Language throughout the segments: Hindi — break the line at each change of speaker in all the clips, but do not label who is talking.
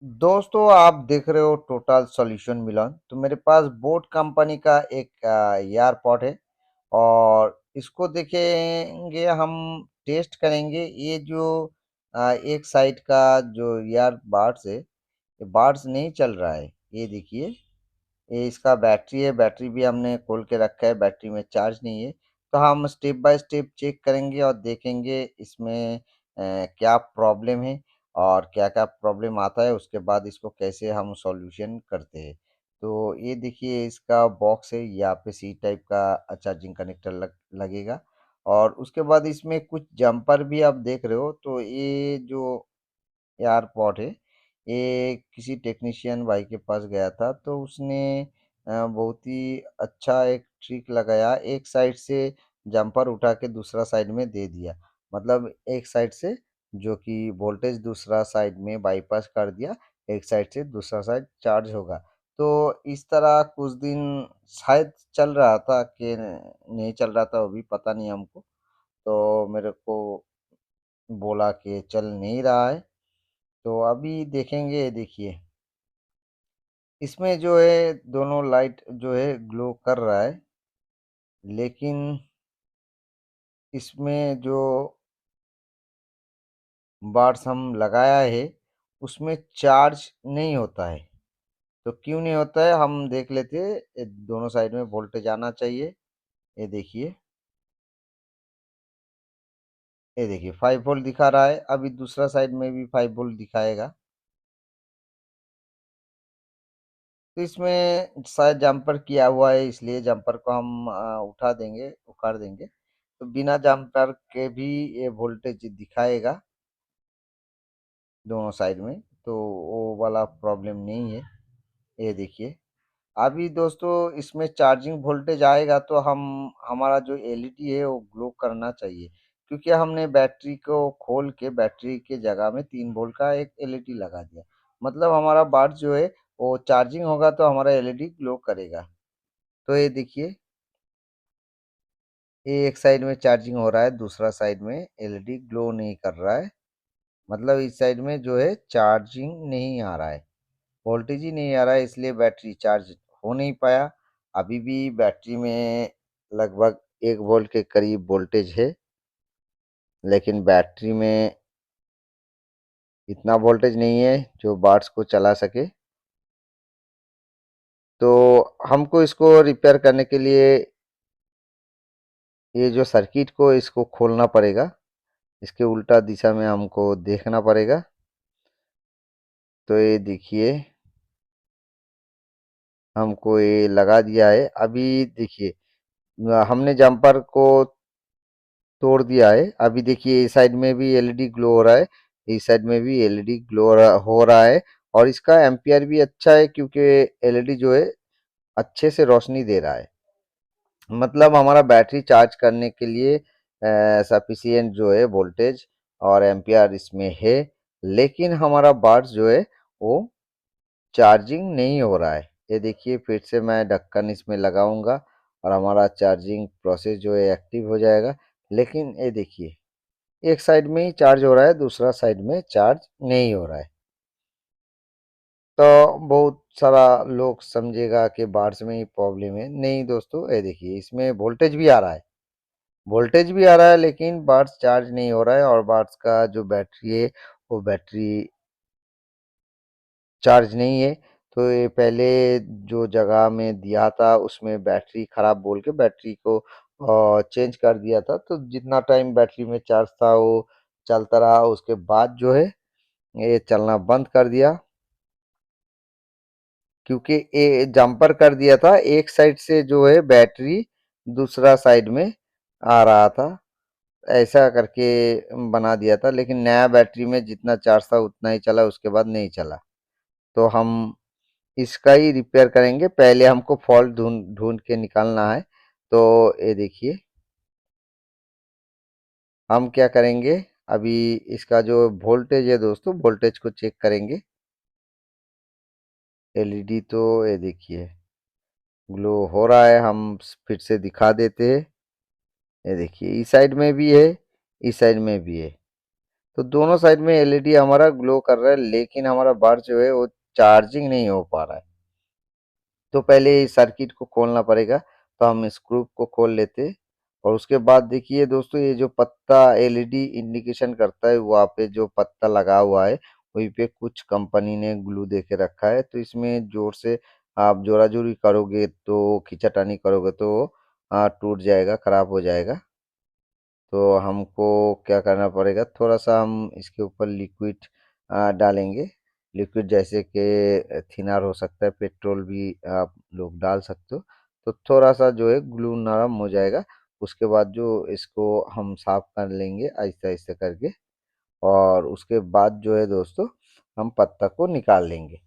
दोस्तों आप देख रहे हो टोटल सॉल्यूशन मिलन। तो मेरे पास बोट कंपनी का एक एयरपॉड है और इसको देखेंगे हम। टेस्ट करेंगे ये जो एक साइड का जो ईयरबड्स है, ये बड्स नहीं चल रहा है। ये देखिए, ये इसका बैटरी है। बैटरी भी हमने खोल के रखा है, बैटरी में चार्ज नहीं है। तो हम स्टेप बाय स्टेप चेक करेंगे और देखेंगे इसमें क्या प्रॉब्लम है और क्या-क्या प्रॉब्लम आता है, उसके बाद इसको कैसे हम सॉल्यूशन करते हैं। तो ये देखिए इसका बॉक्स है, यहाँ पे सी टाइप का चार्जिंग कनेक्टर लगेगा और उसके बाद इसमें कुछ जम्पर भी आप देख रहे हो। तो ये जो एयरपॉड है, ये किसी टेक्नीशियन भाई के पास गया था तो उसने बहुत ही अच्छा एक ट्रिक लगाया। एक साइड से जंपर उठा के दूसरा साइड में दे दिया। मतलब एक साइड से जो कि वोल्टेज दूसरा साइड में बाईपास कर दिया, एक साइड से दूसरा साइड चार्ज होगा। तो इस तरह कुछ दिन शायद चल रहा था कि नहीं चल रहा था, वो भी पता नहीं हमको। तो मेरे को बोला कि चल नहीं रहा है। तो अभी देखेंगे, ये देखिए इसमें जो है दोनों लाइट जो है ग्लो कर रहा है, लेकिन इसमें जो बार्स हम लगाया है उसमें चार्ज नहीं होता है। तो क्यों नहीं होता है हम देख लेते हैं। ये दोनों साइड में वोल्टेज आना चाहिए। ये देखिए 5 वोल्ट दिखा रहा है। अभी दूसरा साइड में भी 5 वोल्ट दिखाएगा। तो इसमें शायद जम्पर किया हुआ है, इसलिए जम्पर को हम उठा देंगे, उखाड़ देंगे। तो बिना जम्पर के भी ये वोल्टेज दिखाएगा दोनों साइड में। तो वो वाला प्रॉब्लम नहीं है। ये देखिए अभी दोस्तों इसमें चार्जिंग वोल्टेज आएगा तो हम हमारा जो एलईडी है वो ग्लो करना चाहिए, क्योंकि हमने बैटरी को खोल के बैटरी के जगह में 3 वोल्ट का एक एलईडी लगा दिया। मतलब हमारा बल्ब जो है वो चार्जिंग होगा तो हमारा एलईडी ग्लो करेगा। तो ये देखिए, ये एक साइड में चार्जिंग हो रहा है, दूसरा साइड में एलईडी ग्लो नहीं कर रहा है। मतलब इस साइड में जो है चार्जिंग नहीं आ रहा है, वोल्टेज ही नहीं आ रहा है, इसलिए बैटरी चार्ज हो नहीं पाया। अभी भी बैटरी में लगभग 1 वोल्ट के करीब वोल्टेज है, लेकिन बैटरी में इतना वोल्टेज नहीं है जो बाट्स को चला सके। तो हमको इसको रिपेयर करने के लिए ये जो सर्किट को इसको खोलना पड़ेगा, इसके उल्टा दिशा में हमको देखना पड़ेगा। तो ये देखिए हमको ये लगा दिया है। अभी देखिए हमने जंपर को तोड़ दिया है। अभी देखिए इस साइड में भी एलईडी ग्लो हो रहा है, इस साइड में भी एलईडी ग्लो हो रहा है। और इसका एम्पियर भी अच्छा है, क्योंकि एलईडी जो है अच्छे से रोशनी दे रहा है। मतलब हमारा बैटरी चार्ज करने के लिए सफिशियंट जो है वोल्टेज और एम्पियर इसमें है, लेकिन हमारा बड्स जो है वो चार्जिंग नहीं हो रहा है। ये देखिए फिर से मैं ढक्कन इसमें लगाऊंगा और हमारा चार्जिंग प्रोसेस जो है एक्टिव हो जाएगा। लेकिन ये देखिए एक साइड में ही चार्ज हो रहा है, दूसरा साइड में चार्ज नहीं हो रहा है। तो बहुत सारा लोग समझेगा कि बार्स में ही प्रॉब्लम है। नहीं दोस्तों, ये देखिए इसमें वोल्टेज भी आ रहा है, वोल्टेज भी आ रहा है, लेकिन बार्स चार्ज नहीं हो रहा है। और बार्स का जो बैटरी है वो बैटरी चार्ज नहीं है। तो ये पहले जो जगह में दिया था उसमें बैटरी खराब बोल के बैटरी को चेंज कर दिया था। तो जितना टाइम बैटरी में चार्ज था वो चलता रहा, उसके बाद जो है ये चलना बंद कर दिया, क्योंकि ये जंपर कर दिया था। एक साइड से जो है बैटरी दूसरा साइड में आ रहा था, ऐसा करके बना दिया था। लेकिन नया बैटरी में जितना चार्ज था उतना ही चला, उसके बाद नहीं चला। तो हम इसका ही रिपेयर करेंगे। पहले हमको फॉल्ट ढूंढ ढूंढ के निकालना है। तो ये देखिए हम क्या करेंगे, अभी इसका जो वोल्टेज है दोस्तों, वोल्टेज को चेक करेंगे। एलईडी तो ये देखिए ग्लो हो रहा है, हम फिर से दिखा देते हैं। ये देखिए इस साइड में भी है, इस साइड में भी है। तो दोनों साइड में एलईडी हमारा ग्लो कर रहा है, लेकिन हमारा बड जो है वो चार्जिंग नहीं हो पा रहा है। तो पहले इस सर्किट को खोलना पड़ेगा, तो हम स्क्रू को खोल लेते हैं। और उसके बाद देखिए दोस्तों, ये जो पत्ता एलईडी इंडिकेशन करता है, वहाँ पे जो पत्ता लगा हुआ है वहीं पे कुछ कंपनी ने ग्लू दे के रखा है। तो इसमें जोर से आप जोरा जोरी करोगे, तो खींचातानी करोगे तो टूट जाएगा, खराब हो जाएगा। तो हमको क्या करना पड़ेगा, थोड़ा सा हम इसके ऊपर लिक्विड डालेंगे। लिक्विड जैसे कि थिनर हो सकता है, पेट्रोल भी आप लोग डाल सकते हो। तो थोड़ा सा जो है ग्लू नरम हो जाएगा। उसके बाद जो इसको हम साफ कर लेंगे आहिस्ते आहिस्ते करके। और उसके बाद जो है दोस्तों, हम पत्ता को निकाल लेंगे।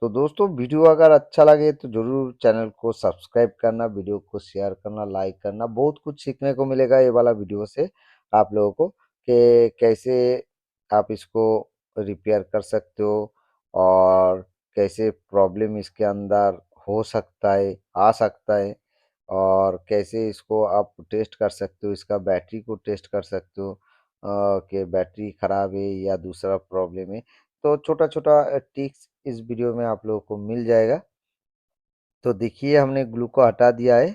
तो दोस्तों, वीडियो अगर अच्छा लगे तो ज़रूर चैनल को सब्सक्राइब करना, वीडियो को शेयर करना, लाइक करना। बहुत कुछ सीखने को मिलेगा ये वाला वीडियो से आप लोगों को, कि कैसे आप इसको रिपेयर कर सकते हो, और कैसे प्रॉब्लम इसके अंदर हो सकता है, आ सकता है, और कैसे इसको आप टेस्ट कर सकते हो, इसका बैटरी को टेस्ट कर सकते हो कि बैटरी ख़राब है या दूसरा प्रॉब्लम है। तो छोटा-छोटा टिप्स इस वीडियो में आप लोगों को मिल जाएगा। तो देखिए, हमने ग्लू को हटा दिया है।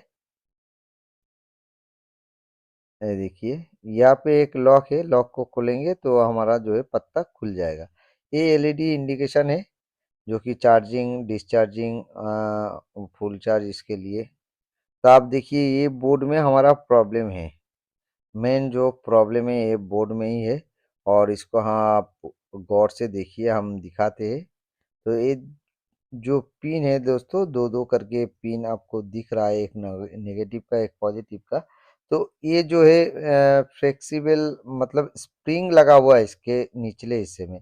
ये देखिए, यहाँ पे एक लॉक है, लॉक को खोलेंगे तो हमारा जो है पत्ता खुल जाएगा। ये एलईडी इंडिकेशन है, जो कि चार्जिंग, डिस्चार्जिंग, फुल चार्ज इसके लिए। तो आप देखिए, ये बोर्ड में हमारा प्रॉब्लम है। मेन जो प्रॉब्लम है ये बोर्ड में ही है। और इसको हाँ, आप गौर से देखिए, हम दिखाते हैं। तो ये जो पिन है दोस्तों, दो दो करके पिन आपको दिख रहा है, एक नेगेटिव का, एक पॉजिटिव का। तो ये जो है फ्लेक्सिबल, मतलब स्प्रिंग लगा हुआ है इसके निचले हिस्से में,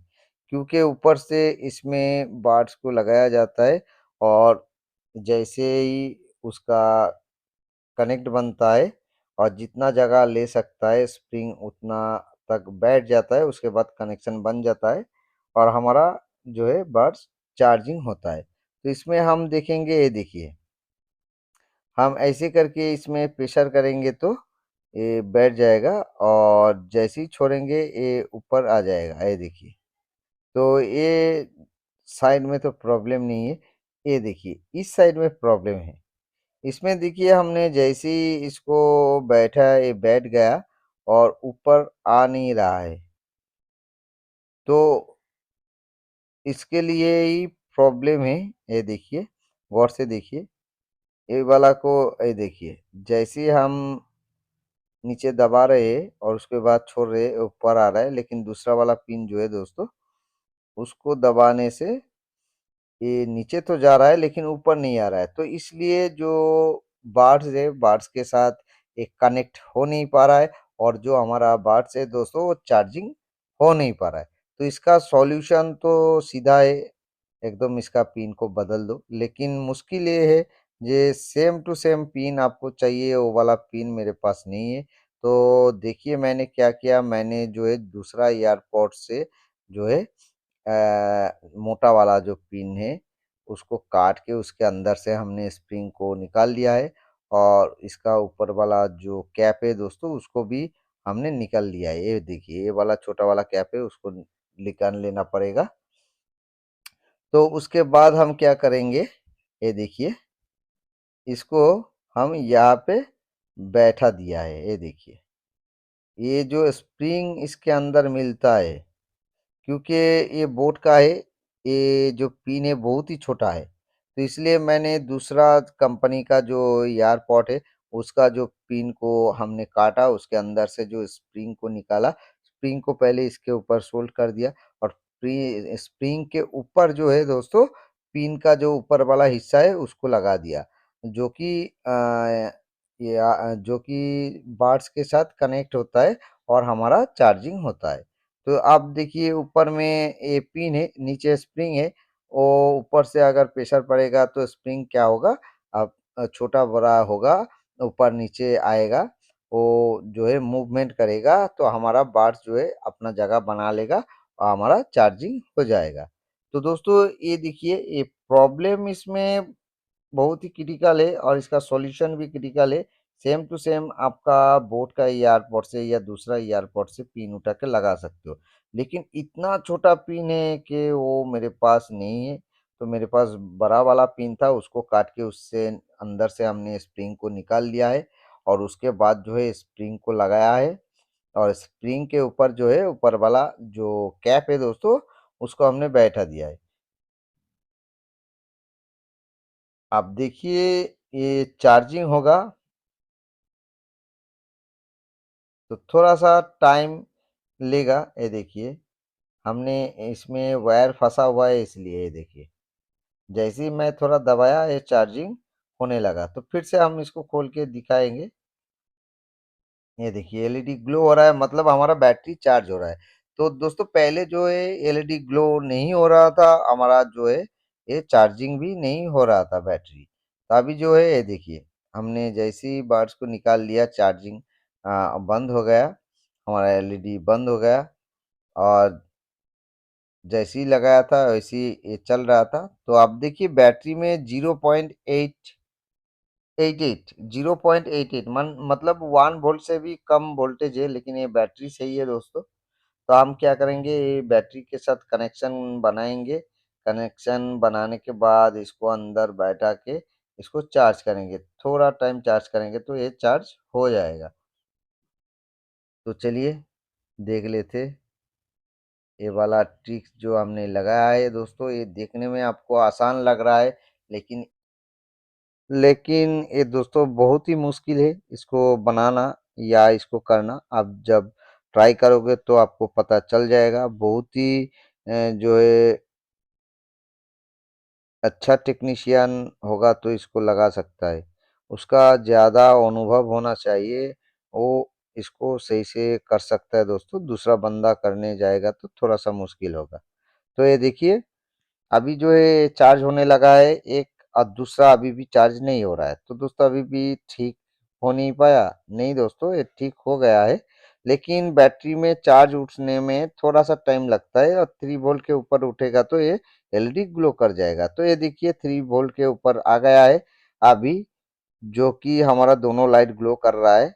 क्योंकि ऊपर से इसमें बार्स को लगाया जाता है। और जैसे ही उसका कनेक्ट बनता है और जितना जगह ले सकता है स्प्रिंग, उतना तक बैठ जाता है। उसके बाद कनेक्शन बन जाता है और हमारा जो है बड्स चार्जिंग होता है। तो इसमें हम देखेंगे, ये देखिए, हम ऐसे करके इसमें प्रेशर करेंगे तो ये बैठ जाएगा, और जैसे ही छोड़ेंगे ये ऊपर आ जाएगा। ये देखिए, तो ये साइड में तो प्रॉब्लम नहीं है। ये देखिए, इस साइड में प्रॉब्लम है। इसमें देखिए, हमने जैसे ही इसको बैठा, ये बैठ गया और ऊपर आ नहीं रहा है। तो इसके लिए ही प्रॉब्लम है। ये देखिए, गौर से देखिए, ये वाला को, ये देखिए, जैसे ही हम नीचे दबा रहे हैं और उसके बाद छोड़ रहे हैं, ऊपर आ रहा है। लेकिन दूसरा वाला पिन जो है दोस्तों, उसको दबाने से ये नीचे तो जा रहा है लेकिन ऊपर नहीं आ रहा है। तो इसलिए जो बार्स है, बार्स के साथ एक कनेक्ट हो नहीं पा रहा है, और जो हमारा बार्स है दोस्तों, वो चार्जिंग हो नहीं पा रहा है। तो इसका सॉल्यूशन तो सीधा है, एकदम इसका पिन को बदल दो। लेकिन मुश्किल ये है, ये सेम टू सेम पिन आपको चाहिए, वो वाला पिन मेरे पास नहीं है। तो देखिए, मैंने क्या किया, मैंने जो है दूसरा एयरपोर्ट से जो है मोटा वाला जो पिन है, उसको काट के उसके अंदर से हमने स्प्रिंग को निकाल लिया है। और इसका ऊपर वाला जो कैप है दोस्तों, उसको भी हमने निकाल लिया है। ये देखिए, ये वाला छोटा वाला कैप है, उसको निकाल लेना पड़ेगा। तो उसके बाद हम क्या करेंगे, ये देखिए, इसको हम यहाँ पे बैठा दिया है। ये देखिए, ये जो स्प्रिंग इसके अंदर मिलता है, क्योंकि ये बोट का है, ये जो पिन है बहुत ही छोटा है। तो इसलिए मैंने दूसरा कंपनी का जो एयरपॉड है, उसका जो पिन को हमने काटा, उसके अंदर से जो स्प्रिंग को निकाला। स्प्रिंग को पहले इसके ऊपर सोल्ड कर दिया, और स्प्रिंग के ऊपर जो है दोस्तों, पिन का जो ऊपर वाला हिस्सा है उसको लगा दिया, जो कि जो कि बार्स के साथ कनेक्ट होता है और हमारा चार्जिंग होता है। तो आप देखिए, ऊपर में ये पिन है, नीचे स्प्रिंग है। वो ऊपर से अगर प्रेशर पड़ेगा तो स्प्रिंग क्या होगा, अब छोटा बड़ा होगा, ऊपर नीचे आएगा। वो जो है मूवमेंट करेगा, तो हमारा बार्स जो है अपना जगह बना लेगा और हमारा चार्जिंग हो जाएगा। तो दोस्तों, ये देखिए, ये प्रॉब्लम इसमें बहुत ही क्रिटिकल है, और इसका सॉल्यूशन भी क्रिटिकल है। सेम टू सेम आपका बोट का एयरपोर्ट से या दूसरा एयरपोर्ट से पिन उठा के लगा सकते हो। लेकिन इतना छोटा पिन है कि वो मेरे पास नहीं है। तो मेरे पास बड़ा वाला पिन था, उसको काट के उससे अंदर से हमने स्प्रिंग को निकाल लिया है और उसके बाद जो है स्प्रिंग को लगाया है और स्प्रिंग के ऊपर जो है ऊपर वाला जो कैप है दोस्तों, उसको हमने बैठा दिया है। अब देखिए ये चार्जिंग होगा तो थोड़ा सा टाइम लेगा। ये देखिए हमने इसमें वायर फंसा हुआ है, इसलिए ये देखिए जैसे ही मैं थोड़ा दबाया ये चार्जिंग होने लगा। तो फिर से हम इसको खोल के दिखाएंगे। ये देखिए एलईडी ग्लो हो रहा है, मतलब हमारा बैटरी चार्ज हो रहा है। तो दोस्तों पहले जो है एलईडी ग्लो नहीं हो रहा था हमारा, जो है ये चार्जिंग भी नहीं हो रहा था बैटरी। तो अभी जो है ये देखिए हमने जैसे ही बर्ड्स को निकाल लिया, चार्जिंग बंद हो गया, हमारा एलईडी बंद हो गया और जैसे ही लगाया था वैसे ही ये चल रहा था। तो आप देखिए बैटरी में 0.88 मतलब 1 वोल्ट से भी कम वोल्टेज है, लेकिन ये बैटरी सही है दोस्तों। तो हम क्या करेंगे, ये बैटरी के साथ कनेक्शन बनाएंगे। कनेक्शन बनाने के बाद इसको अंदर बैठा के इसको चार्ज करेंगे, थोड़ा टाइम चार्ज करेंगे तो ये चार्ज हो जाएगा। तो चलिए देख लेते ये वाला ट्रिक जो हमने लगाया है दोस्तों। ये देखने में आपको आसान लग रहा है, लेकिन ये दोस्तों बहुत ही मुश्किल है इसको बनाना या इसको करना। आप जब ट्राई करोगे तो आपको पता चल जाएगा। बहुत ही जो है अच्छा टेक्नीशियन होगा तो इसको लगा सकता है। उसका ज़्यादा अनुभव होना चाहिए, वो इसको सही से कर सकता है दोस्तों। दूसरा बंदा करने जाएगा तो थोड़ा सा मुश्किल होगा। तो ये देखिए अभी जो है चार्ज होने लगा है एक, और दूसरा अभी भी चार्ज नहीं हो रहा है। तो दोस्तों अभी भी ठीक हो नहीं पाया। नहीं दोस्तों ये ठीक हो गया है, लेकिन बैटरी में चार्ज उठने में थोड़ा सा टाइम लगता है और 3 वोल्ट के ऊपर उठेगा तो ये एलईडी ग्लो कर जाएगा। तो ये देखिए 3 वोल्ट के ऊपर आ गया है अभी, जो कि हमारा दोनों लाइट ग्लो कर रहा है।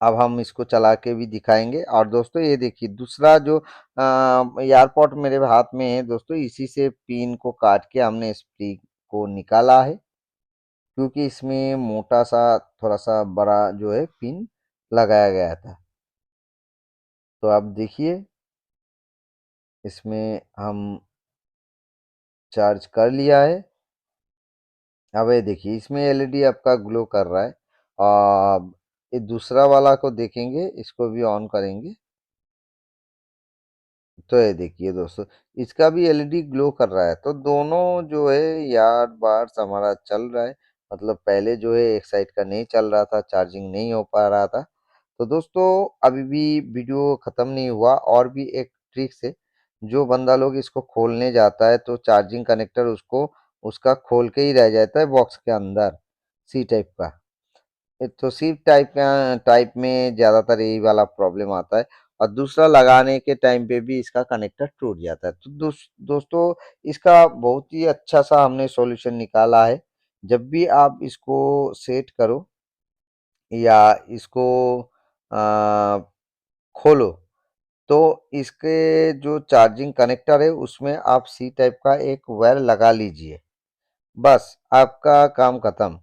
अब हम इसको चला के भी दिखाएंगे। और दोस्तों ये देखिए दूसरा जो एयरपॉड मेरे हाथ में है दोस्तों, इसी से पिन को काट के हमने स्प्रिंग को निकाला है, क्योंकि इसमें मोटा सा थोड़ा सा बड़ा जो है पिन लगाया गया था। तो आप देखिए इसमें हम चार्ज कर लिया है। अब ये देखिए इसमें एलईडी आपका ग्लो कर रहा है। और ये दूसरा वाला को देखेंगे, इसको भी ऑन करेंगे। तो ये देखिए दोस्तों इसका भी एलईडी ग्लो कर रहा है। तो दोनों जो है यार बार्स हमारा चल रहा है। मतलब पहले जो है एक साइड का नहीं चल रहा था, चार्जिंग नहीं हो पा रहा था। तो दोस्तों अभी भी वीडियो खत्म नहीं हुआ, और भी एक ट्रिक है। जो बंदा लोग इसको खोलने जाता है तो चार्जिंग कनेक्टर उसको उसका खोल के ही रह जाता है बॉक्स के अंदर, सी टाइप का। तो सिर्फ टाइप में ज़्यादातर यही वाला प्रॉब्लम आता है। और दूसरा लगाने के टाइम पे भी इसका कनेक्टर टूट जाता है। तो दोस्तों इसका बहुत ही अच्छा सा हमने सॉल्यूशन निकाला है। जब भी आप इसको सेट करो या इसको आ, खोलो, तो इसके जो चार्जिंग कनेक्टर है उसमें आप सी टाइप का एक वायर लगा लीजिए। बस आपका काम खत्म।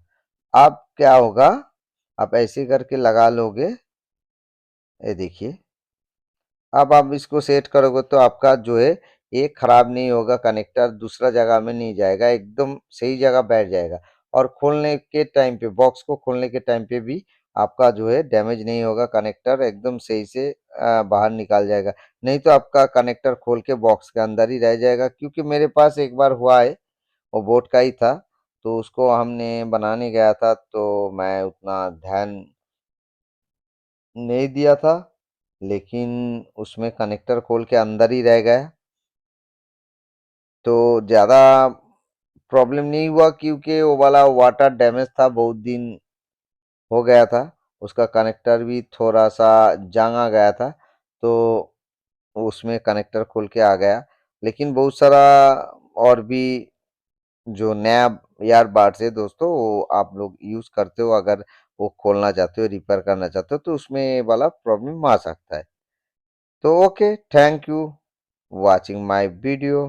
आप क्या होगा, आप ऐसे करके लगा लोगे। ये देखिए अब आप इसको सेट करोगे तो आपका जो है एक खराब नहीं होगा, कनेक्टर दूसरा जगह में नहीं जाएगा, एकदम सही जगह बैठ जाएगा। और खोलने के टाइम पे, बॉक्स को खोलने के टाइम पे भी आपका जो है डैमेज नहीं होगा, कनेक्टर एकदम सही से बाहर निकाल जाएगा। नहीं तो आपका कनेक्टर खोल के बॉक्स के अंदर ही रह जाएगा। क्योंकि मेरे पास एक बार हुआ है, वो बोट का ही था। तो उसको हमने बनाने गया था तो मैं उतना ध्यान नहीं दिया था, लेकिन उसमें कनेक्टर खोल के अंदर ही रह गया। तो ज़्यादा प्रॉब्लम नहीं हुआ, क्योंकि वो वाला वाटर डैमेज था, बहुत दिन हो गया था। उसका कनेक्टर भी थोड़ा सा जंग आ गया था, तो उसमें कनेक्टर खोल के आ गया। लेकिन बहुत सारा और भी जो नया यार बार से दोस्तों वो आप लोग यूज़ करते हो, अगर वो खोलना चाहते हो, रिपेयर करना चाहते हो, तो उसमें वाला प्रॉब्लम आ सकता है। तो okay, thank you watching my video.